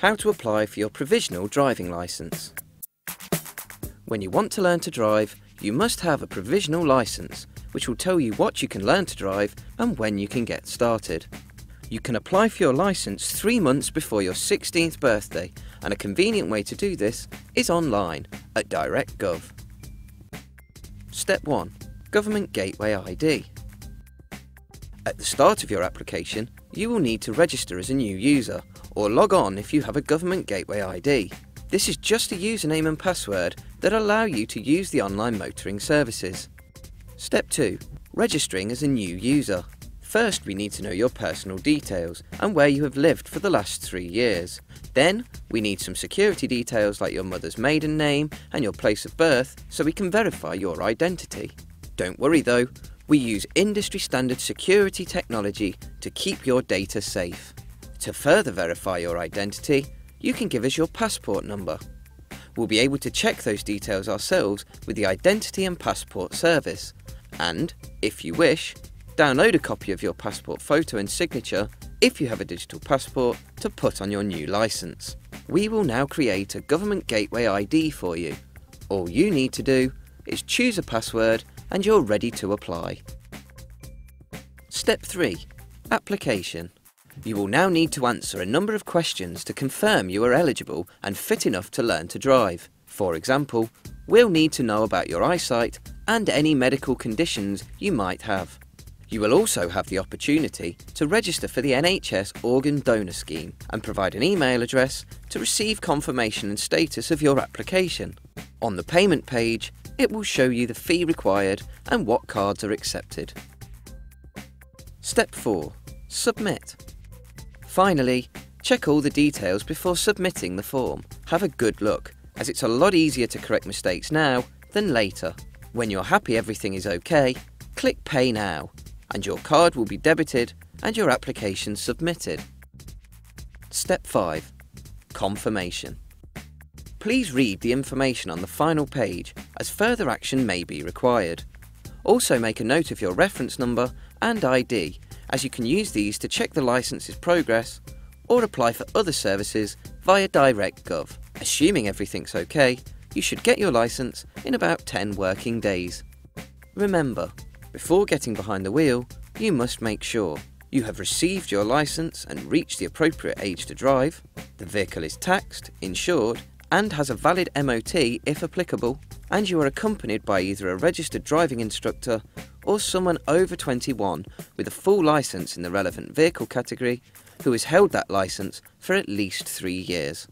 How to apply for your provisional driving licence. When you want to learn to drive, you must have a provisional licence, which will tell you what you can learn to drive and when you can get started. You can apply for your licence 3 months before your 16th birthday, and a convenient way to do this is online at direct.gov. Step 1. Government Gateway ID. At the start of your application, you will need to register as a new user, or log on if you have a Government Gateway ID. This is just a username and password that allow you to use the online motoring services. Step 2. Registering as a new user. First, we need to know your personal details and where you have lived for the last 3 years. Then, we need some security details like your mother's maiden name and your place of birth so we can verify your identity. Don't worry though, we use industry standard security technology to keep your data safe. To further verify your identity, you can give us your passport number. We'll be able to check those details ourselves with the Identity and Passport service. And, if you wish, download a copy of your passport photo and signature, if you have a digital passport, to put on your new licence. We will now create a Government Gateway ID for you. All you need to do is choose a password and you're ready to apply. Step 3. Application. You will now need to answer a number of questions to confirm you are eligible and fit enough to learn to drive. For example, we'll need to know about your eyesight and any medical conditions you might have. You will also have the opportunity to register for the NHS Organ Donor Scheme and provide an email address to receive confirmation and status of your application. On the payment page, it will show you the fee required and what cards are accepted. Step 4. Submit. Finally, check all the details before submitting the form. Have a good look, as it's a lot easier to correct mistakes now than later. When you're happy everything is okay, click Pay Now, and your card will be debited and your application submitted. Step 5. Confirmation. Please read the information on the final page, as further action may be required. Also make a note of your reference number and ID, as you can use these to check the licence's progress or apply for other services via direct.gov. Assuming everything's okay, you should get your licence in about 10 working days. Remember, before getting behind the wheel, you must make sure you have received your licence and reached the appropriate age to drive, the vehicle is taxed, insured, and has a valid MOT if applicable, and you are accompanied by either a registered driving instructor or someone over 21 with a full licence in the relevant vehicle category who has held that licence for at least 3 years.